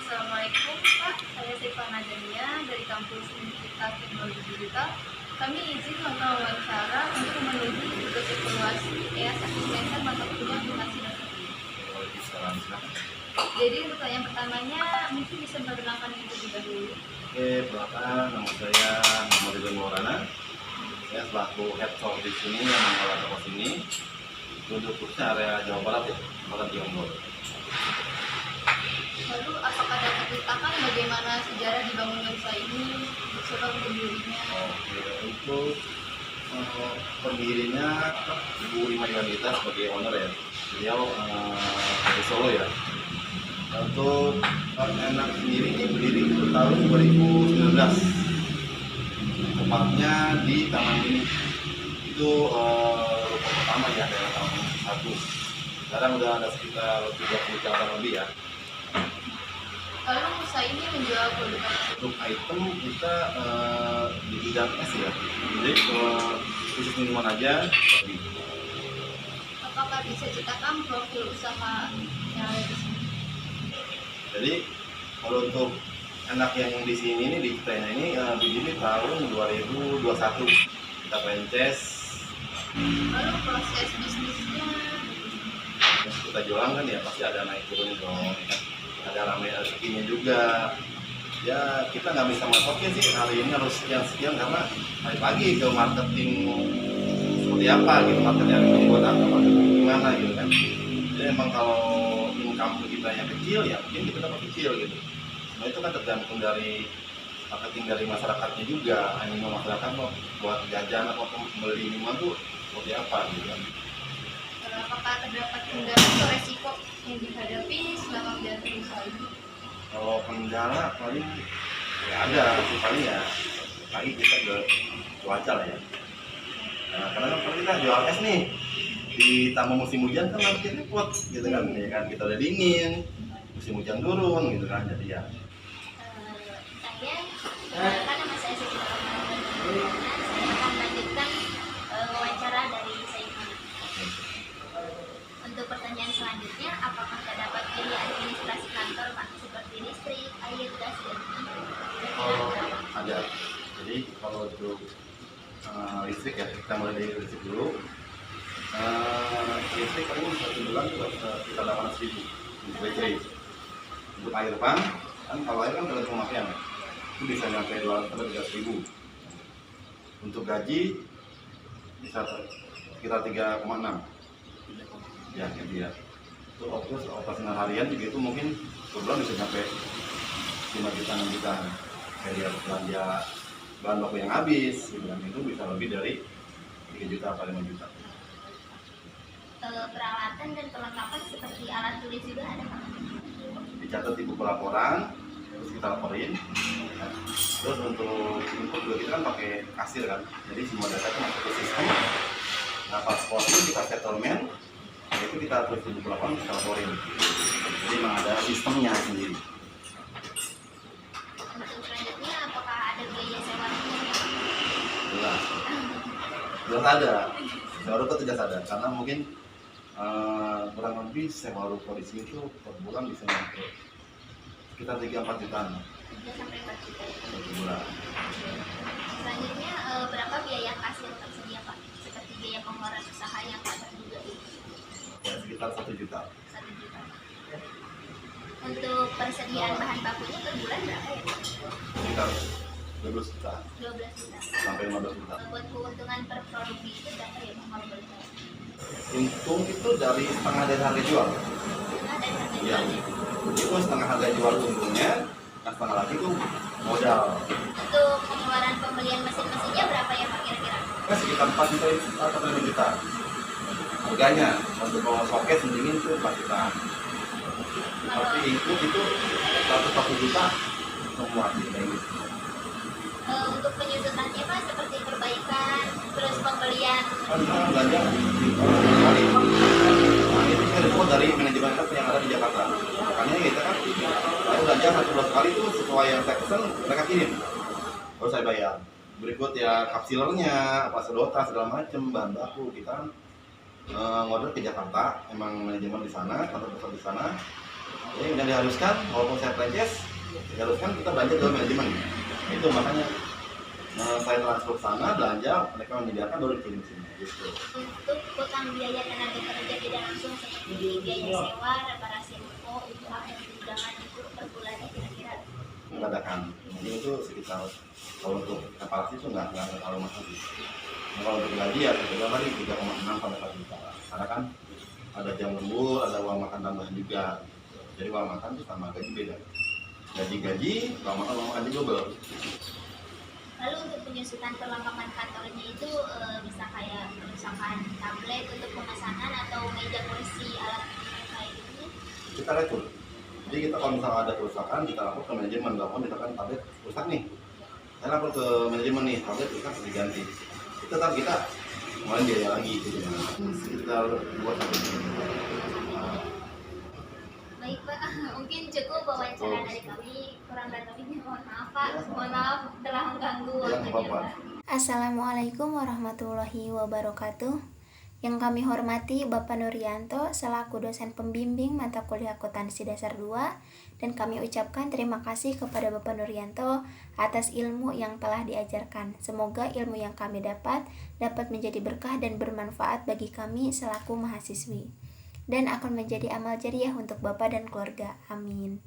Assalamualaikum Pak, saya Syifa Najamia dari kampus Universitas Teknologi Digital. Kami izin wawancara untuk memenuhi tugas evaluasi EAS Asesmen mata kuliah aplikasi dan teknologi. Jadi untuk yang pertamanya mungkin bisa memperkenalkan diri terlebih dahulu. Oke, perkenalkan nama saya Muhammad Ridwan Maulana. Saya selaku head of di sini yang mengelola toko sini. Untuk khususnya area Jawa Barat ya, Barat Jombor. Lalu apakah dapat diceritakan bagaimana sejarah dibangunnya usaha ini, siapa pendirinya? Oke, untuk pendirinya Ibu Rima Yuanita sebagai owner ya. Beliau dari Solo ya. Untuk enak sendiri ini berdiri tahun 2019, tepatnya di Taman Mini. Itu ruko pertama ya, daerah Taman Mini 1. Sekarang udah ada sekitar 30 cabang lebih ya. Lalu usaha ini menjual produk apa? Untuk item kita di bidang es ya, jadi khusus minuman aja seperti itu. Apakah bisa ceritakan profil usaha yang ada di sini? Jadi kalau untuk anak yang di sini ini di China ini berdiri tahun 2021 kita franchise. Lalu proses bisnisnya? Yang kita jualan kan ya pasti ada naik turun dong, ya kan? Ada ramai rezekinya juga. Ya kita nggak bisa matokin sih hari ini harus sekian karena balik lagi ke marketing seperti apa gitu, marketing buat apa, marketing gimana gitu kan. Jadi emang kalau income kita yang kecil ya mungkin kita dapat kecil gitu. Nah itu kan tergantung dari marketing dari masyarakatnya juga. Animo masyarakat mau buat jajan atau beli minuman tuh seperti apa gitu kan. Apakah terdapat kendala atau resiko yang dihadapi selama menjalani usaha ini? Kalau kendala paling ya ada sih, paling ya lagi kita ke cuaca lah ya. Nah, karena kan kalau kita jual es nih ditambah musim hujan kan nanti repot gitu kan, ya kan kita udah dingin, musim hujan turun gitu kan, jadi ya. Karena nama saya Siti Rahman, saya akan melanjutkan wawancara dari Saiman. Untuk pertanyaan selanjutnya, apakah terdapat biaya administrasi kantor Pak seperti listrik, air, gas, dan Ada. Jadi kalau untuk listrik ya, kita mulai dari listrik dulu. Listrik paling satu bulan juga kita 800.000 untuk baterai. Untuk air pan, kan kalau air kan tergantung pemakaian, itu bisa sampai 200-300.000. Untuk gaji bisa sekitar 3,6. Ya, gitu ya. Untuk operasional harian juga itu mungkin sebulan bisa sampai 5 juta, 6 juta. Kayak belanja bahan baku yang habis, gitu kan, itu bisa lebih dari 3 juta atau 5 juta. peralatan dan perlengkapan seperti alat tulis juga ada Pak? Dicatat di buku laporan, terus kita laporin. Ya. Terus untuk input juga kita kan pakai kasir kan, jadi semua data itu masuk ke sistem. Nah pas closing kita settlement, itu kita tulis di buku laporan, kita laporin. Jadi memang ada sistemnya sendiri. Untuk selanjutnya, apakah ada biaya sewa ruko? Jelas ada. Sewa ruko tidak ada, karena mungkin kurang lebih sewa ruko di sini tuh per bulan bisa sampai sekitar 3-4 jutaan 3 sampai 4 juta. per bulan. Selanjutnya, berapa biaya kas yang tersedia Pak? Seperti biaya pengeluaran usaha yang ada juga itu Ya, sekitar 1 juta. 1 juta. Untuk persediaan bahan bakunya per bulan berapa ya Pak? Sekitar 12 juta 12 juta. sampai 15 juta. Buat keuntungan per produk itu berapa ya Pak kalau boleh tahu? Untung itu dari setengah dari harga jual. Nah, dari harga Iya. jualnya. Itu setengah harga jual untungnya, nah setengah lagi itu modal. Untuk pengeluaran pembelian mesin-mesinnya berapa ya Pak kira-kira? Kan sekitar 4 juta atau 5 juta. Harganya untuk bawa soket sendiri itu 4 juta. Tapi input itu 140 juta semua kita ini. Untuk penyusutannya Pak seperti perbaikan, terus pembelian. Kan kita belanja kali. Nah itu kita report dari manajemen kita yang ada di Jakarta. Makanya kita kan saya belanja 11 kali itu sesuai yang saya pesan mereka kirim. Baru saya bayar. Berikut ya kapsilernya, apa sedotan segala macam bahan baku kita ngorder ke Jakarta. Emang manajemen di sana, kantor besar di sana. Jadi yang diharuskan, walaupun saya franchise, diharuskan kita belanja ke manajemen. Itu makanya saya transfer sana, belanja, mereka menyediakan, baru kirim sini. Gitu. Untuk utang biaya tenaga kerja tidak langsung seperti biaya sewa, reparasi ruko, untuk akun tunjangan itu per bulannya kira-kira Mengadakan, mungkin itu sekitar, kalau untuk reparasi itu nggak terlalu mahal sih. Nah, kalau untuk gaji ya kita tadi 3,6 sampai 4 juta. Karena kan ada jam lembur, ada uang makan tambahan juga. Jadi uang makan itu sama gaji beda. Gaji, uang makan double. Lalu untuk penyusutan perlengkapan kantornya itu bisa kayak misalkan tablet untuk pemesanan atau meja kursi alat kayak gitu. Kita retur. Jadi kita kalau misalnya ada kerusakan, kita lapor ke manajemen. Lapor misalkan tablet rusak nih. Saya lapor ke manajemen nih, tablet rusak harus diganti. Itu tetap kita mulai biaya lagi gitu. Sekitar 2-3 Baik Pak, mungkin cukup wawancara dari kami. Kurang dan lebihnya mohon maaf Pak. Mohon maaf telah mengganggu waktunya Pak. Assalamualaikum warahmatullahi wabarakatuh. Yang kami hormati Bapak Nuryanto selaku dosen pembimbing mata kuliah akuntansi dasar 2, dan kami ucapkan terima kasih kepada Bapak Nuryanto atas ilmu yang telah diajarkan. Semoga ilmu yang kami dapat menjadi berkah dan bermanfaat bagi kami selaku mahasiswi, dan akan menjadi amal jariah untuk Bapak dan keluarga. Amin.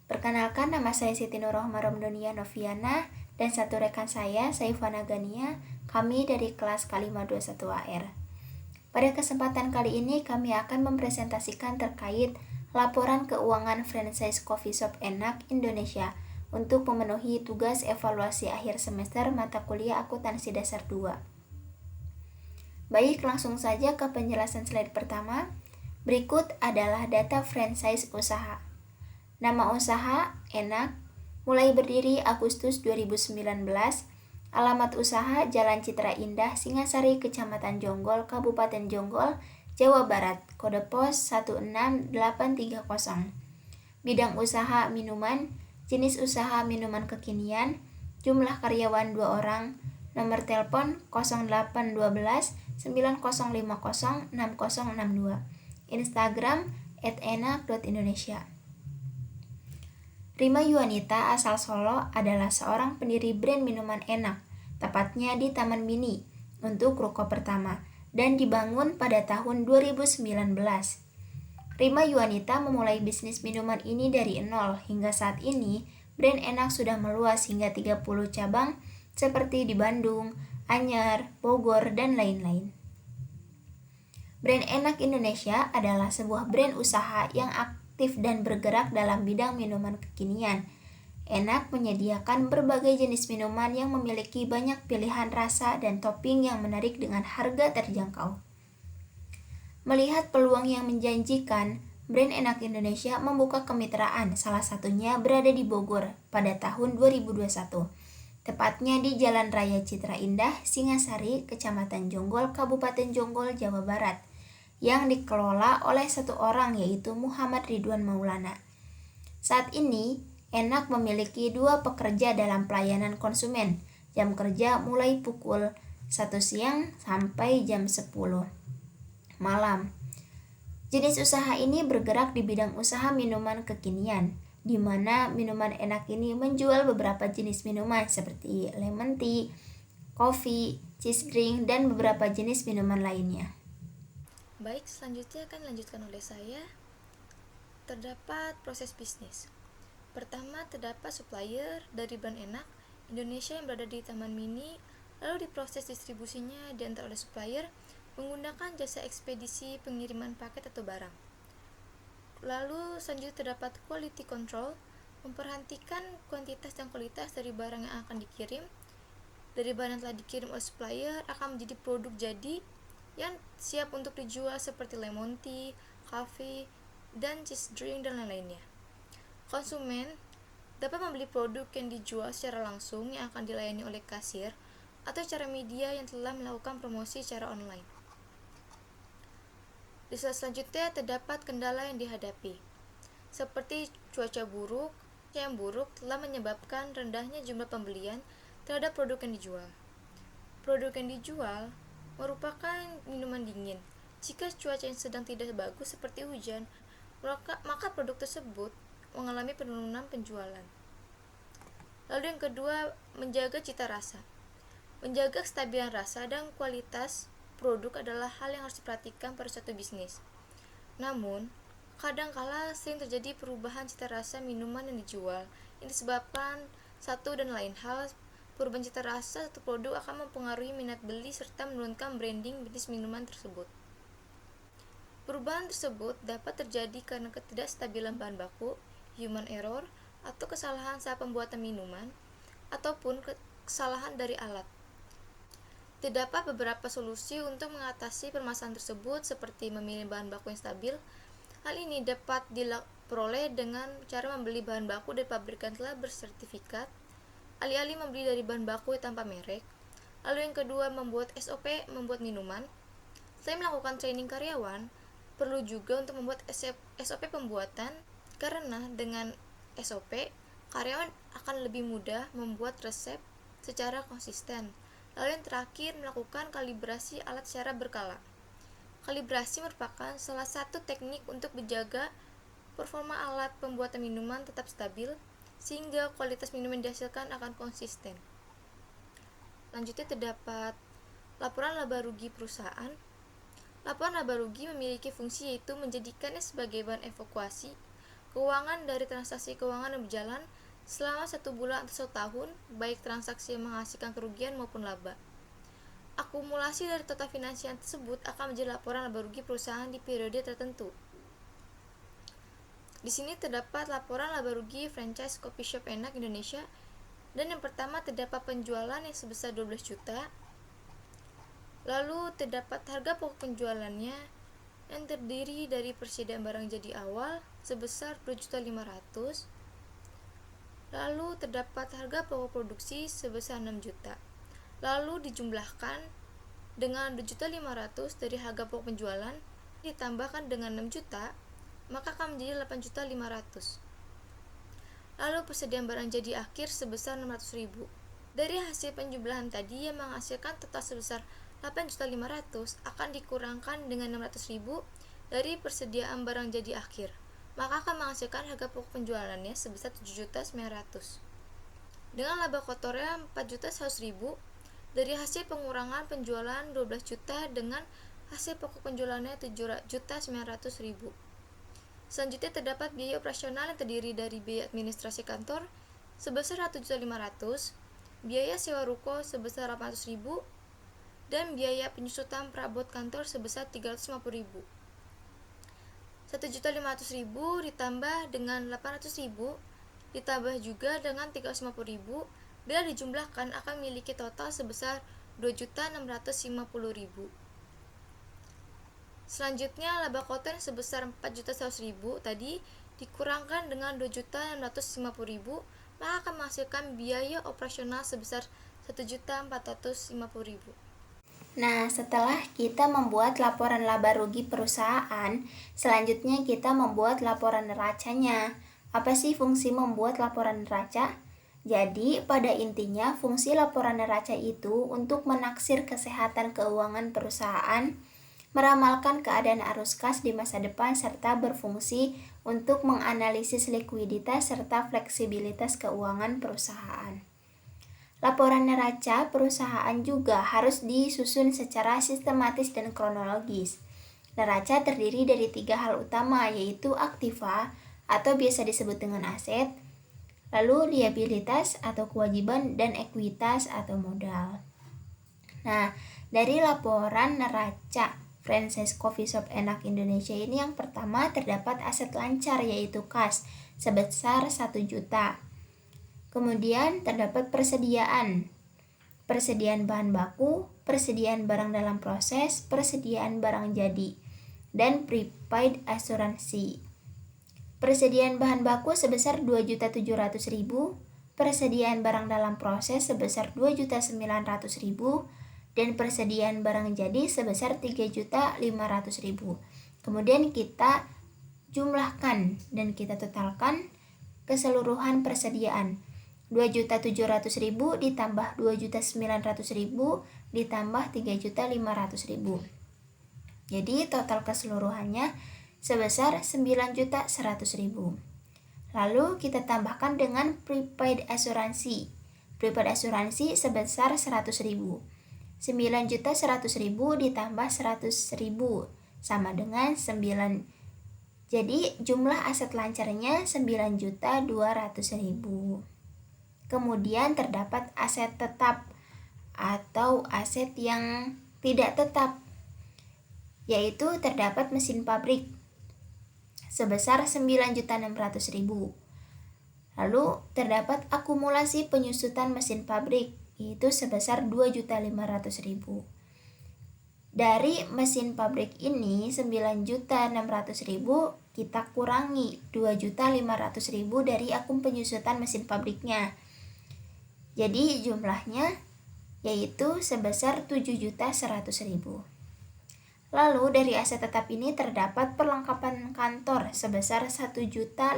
Perkenalkan, nama saya Siti Nurrohmah Romdonia Noviana dan satu rekan saya, Saifana Gania, kami dari kelas K521AR. Pada kesempatan kali ini kami akan mempresentasikan terkait laporan keuangan franchise Coffee Shop Enak Indonesia untuk memenuhi tugas evaluasi akhir semester mata kuliah akuntansi dasar 2. Baik, langsung saja ke penjelasan slide pertama. Berikut adalah data franchise usaha. Nama usaha Enak, mulai berdiri Agustus 2019. Alamat usaha Jalan Citra Indah, Singasari, Kecamatan Jonggol, Kabupaten Jonggol, Jawa Barat. Kode pos 16830. Bidang usaha minuman, jenis usaha minuman kekinian, jumlah karyawan 2 orang, nomor telepon 0812 9050 6062. Instagram @enak.indonesia. Rima Yuanita asal Solo adalah seorang pendiri brand minuman enak, tepatnya di Taman Mini, untuk ruko pertama, dan dibangun pada tahun 2019. Rima Yuanita memulai bisnis minuman ini dari nol, hingga saat ini brand enak sudah meluas hingga 30 cabang seperti di Bandung, Anyer, Bogor, dan lain-lain. Brand Enak Indonesia adalah sebuah brand usaha yang aktif dan bergerak dalam bidang minuman kekinian. Enak menyediakan berbagai jenis minuman yang memiliki banyak pilihan rasa dan topping yang menarik dengan harga terjangkau. Melihat peluang yang menjanjikan, brand Enak Indonesia membuka kemitraan, salah satunya berada di Bogor pada tahun 2021. Tepatnya di Jalan Raya Citra Indah, Singasari, Kecamatan Jonggol, Kabupaten Jonggol, Jawa Barat, yang dikelola oleh satu orang, yaitu Muhammad Ridwan Maulana. Saat ini, Enak memiliki 2 pekerja dalam pelayanan konsumen. Jam kerja mulai pukul 1 siang sampai jam 10 malam. Jenis usaha ini bergerak di bidang usaha minuman kekinian, di mana minuman Enak ini menjual beberapa jenis minuman seperti lemon tea, kopi, cheese drink, dan beberapa jenis minuman lainnya. Baik, selanjutnya akan dilanjutkan oleh saya. Terdapat proses bisnis. Pertama, terdapat supplier dari brand Enak Indonesia yang berada di Taman Mini, lalu diproses distribusinya diantar oleh supplier menggunakan jasa ekspedisi pengiriman paket atau barang. Lalu selanjutnya terdapat quality control, memperhatikan kuantitas dan kualitas dari barang yang akan dikirim. Dari barang yang telah dikirim oleh supplier akan menjadi produk jadi yang siap untuk dijual seperti lemon tea, coffee, dan cheese drink, dan lain-lainnya. Konsumen dapat membeli produk yang dijual secara langsung yang akan dilayani oleh kasir atau secara media yang telah melakukan promosi secara online. Di slide selanjutnya terdapat kendala yang dihadapi, seperti cuaca yang buruk telah menyebabkan rendahnya jumlah pembelian terhadap produk yang dijual. Produk yang dijual merupakan minuman dingin. Jika cuaca yang sedang tidak bagus seperti hujan, maka produk tersebut mengalami penurunan penjualan. Lalu yang kedua, menjaga cita rasa. Menjaga kestabilan rasa dan kualitas produk adalah hal yang harus diperhatikan pada suatu bisnis. Namun, kadangkala sering terjadi perubahan cita rasa minuman yang dijual. Ini disebabkan satu dan lain hal. Perubahan cita rasa satu produk akan mempengaruhi minat beli serta menurunkan branding bisnis minuman tersebut. Perubahan tersebut dapat terjadi karena ketidakstabilan bahan baku, human error, atau kesalahan saat pembuatan minuman, ataupun kesalahan dari alat. Terdapat beberapa solusi untuk mengatasi permasalahan tersebut, seperti memilih bahan baku yang stabil. Hal ini dapat diperoleh dengan cara membeli bahan baku dari pabrikan telah bersertifikat, alih-alih membeli dari bahan baku tanpa merek. Lalu yang kedua, membuat SOP membuat minuman. Selain melakukan training karyawan, perlu juga untuk membuat SOP pembuatan, karena dengan SOP, karyawan akan lebih mudah membuat resep secara konsisten. Lalu yang terakhir, melakukan kalibrasi alat secara berkala. Kalibrasi merupakan salah satu teknik untuk menjaga performa alat pembuatan minuman tetap stabil, sehingga kualitas minuman yang dihasilkan akan konsisten. Selanjutnya terdapat laporan laba rugi perusahaan. Laporan laba rugi memiliki fungsi yaitu menjadikannya sebagai bahan evaluasi keuangan dari transaksi keuangan yang berjalan selama 1 bulan atau 1 tahun, baik transaksi yang menghasilkan kerugian maupun laba. Akumulasi dari total finansial tersebut akan menjadi laporan laba rugi perusahaan di periode tertentu. Di sini terdapat laporan laba rugi franchise Coffee Shop Enak Indonesia, dan yang pertama terdapat penjualan yang sebesar 12 juta. Lalu terdapat harga pokok penjualannya yang terdiri dari persediaan barang jadi awal sebesar 2.500.000. Lalu terdapat harga pokok produksi sebesar 6 juta. Lalu dijumlahkan dengan 2.500.000 dari harga pokok penjualan ditambahkan dengan 6 juta, maka akan menjadi 8.500.000. Lalu persediaan barang jadi akhir sebesar 600.000. Dari hasil penjumlahan tadi yang menghasilkan total sebesar 8.500.000 akan dikurangkan dengan 600.000 dari persediaan barang jadi akhir, maka akan menghasilkan harga pokok penjualannya sebesar 7.900.000. Dengan laba kotornya 4.100.000 dari hasil pengurangan penjualan 12 juta dengan hasil pokok penjualannya 7.900.000. Selanjutnya terdapat biaya operasional yang terdiri dari biaya administrasi kantor sebesar 1.500.000, biaya sewa ruko sebesar 800.000, dan biaya penyusutan perabot kantor sebesar 350.000. 1.500.000 ditambah dengan 800.000 ditambah juga dengan 350.000 bila dijumlahkan akan memiliki total sebesar 2.650.000. Selanjutnya, laba kotor sebesar 4.100.000 tadi dikurangkan dengan 2.650.000, maka akan menghasilkan biaya operasional sebesar 1.450.000. Nah, setelah kita membuat laporan laba rugi perusahaan, selanjutnya kita membuat laporan neracanya. Apa sih fungsi membuat laporan neraca? Jadi, pada intinya fungsi laporan neraca itu untuk menaksir kesehatan keuangan perusahaan, meramalkan keadaan arus kas di masa depan, serta berfungsi untuk menganalisis likuiditas serta fleksibilitas keuangan perusahaan. Laporan neraca perusahaan juga harus disusun secara sistematis dan kronologis. Neraca terdiri dari 3 hal utama, yaitu aktiva atau biasa disebut dengan aset, lalu liabilitas atau kewajiban, dan ekuitas atau modal. Nah, dari laporan neraca franchise Coffee Shop Enak Indonesia ini, yang pertama terdapat aset lancar yaitu kas sebesar 1 juta. Kemudian terdapat persediaan bahan baku, persediaan barang dalam proses, persediaan barang jadi, dan prepaid asuransi. Persediaan bahan baku sebesar 2.700.000, persediaan barang dalam proses sebesar 2.900.000, dan persediaan barang jadi sebesar 3.500.000. Kemudian kita jumlahkan dan kita totalkan keseluruhan persediaan. 2.700.000 ditambah 2.900.000 ditambah 3.500.000. Jadi total keseluruhannya sebesar 9.100.000. Lalu kita tambahkan dengan prepaid asuransi. Prepaid asuransi sebesar 100.000. 9.100.000 ditambah 100.000 sama dengan 9. Jadi jumlah aset lancarnya 9.200.000. Kemudian terdapat aset tetap atau aset yang tidak tetap, yaitu terdapat mesin pabrik sebesar 9.600.000. Lalu terdapat akumulasi penyusutan mesin pabrik, yaitu sebesar 2.500.000. Dari mesin pabrik ini 9.600.000 kita kurangi 2.500.000 dari akum penyusutan mesin pabriknya. Jadi jumlahnya yaitu sebesar 7.100.000. Lalu dari aset tetap ini terdapat perlengkapan kantor sebesar 1.500.000.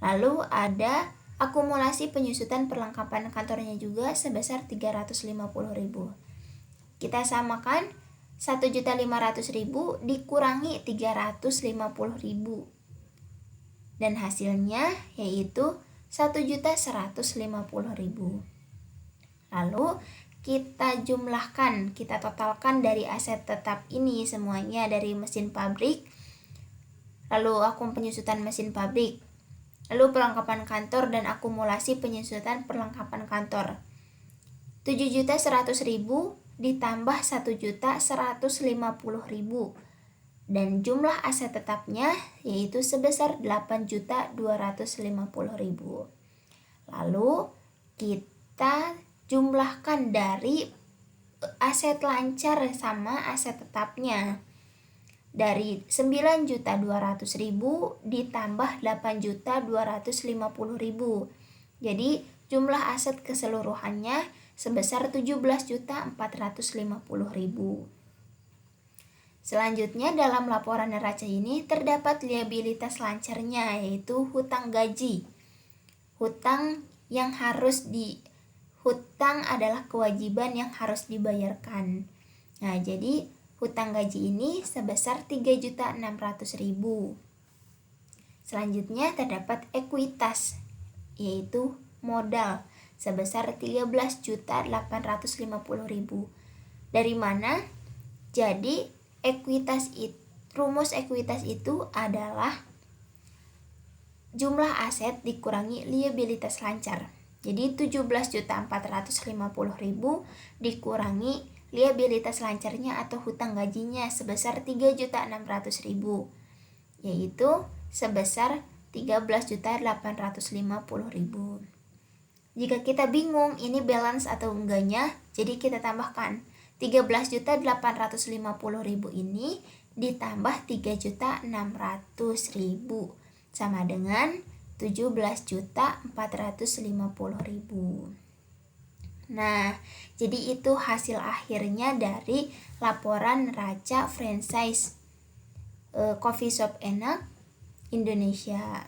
Lalu ada akumulasi penyusutan perlengkapan kantornya juga sebesar 350.000. Kita samakan 1.500.000 dikurangi 350.000. Dan hasilnya yaitu 1.150.000. Lalu kita jumlahkan, kita totalkan dari aset tetap ini semuanya dari mesin pabrik, lalu akum penyusutan mesin pabrik, lalu perlengkapan kantor dan akumulasi penyusutan perlengkapan kantor. 7.100.000 ditambah 1.150.000 dan jumlah aset tetapnya yaitu sebesar 8.250.000. Lalu kita jumlahkan dari aset lancar sama aset tetapnya. Dari 9.200.000 ditambah 8.250.000. Jadi jumlah aset keseluruhannya sebesar 17.450.000. Selanjutnya dalam laporan neraca ini terdapat liabilitas lancarnya, yaitu hutang gaji. Hutang adalah kewajiban yang harus dibayarkan. Nah, jadi hutang gaji ini sebesar 3.600.000. Selanjutnya terdapat ekuitas, yaitu modal sebesar 13.850.000. Dari mana? Jadi rumus ekuitas itu adalah jumlah aset dikurangi liabilitas lancar. Jadi 17.450.000 dikurangi liabilitas lancarnya atau hutang gajinya sebesar 3.600.000, yaitu sebesar 13.850.000. Jika kita bingung ini balance atau enggaknya, jadi kita tambahkan 13.850.000 ini ditambah 3.600.000 sama dengan 17.450.000. Nah, jadi itu hasil akhirnya dari laporan neraca franchise Coffee Shop Enak Indonesia.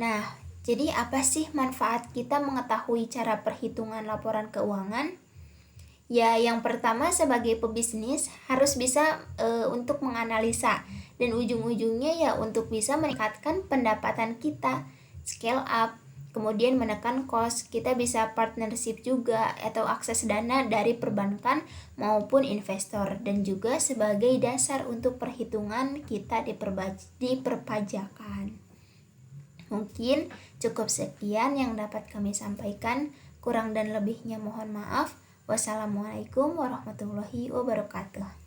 Nah, jadi apa sih manfaat kita mengetahui cara perhitungan laporan keuangan? Ya, yang pertama sebagai pebisnis harus bisa untuk menganalisa, dan ujung-ujungnya ya untuk bisa meningkatkan pendapatan kita, scale up, kemudian menekan cost. Kita bisa partnership juga atau akses dana dari perbankan maupun investor, dan juga sebagai dasar untuk perhitungan kita di perpajakan. Mungkin cukup sekian yang dapat kami sampaikan, kurang dan lebihnya mohon maaf. Wassalamualaikum warahmatullahi wabarakatuh.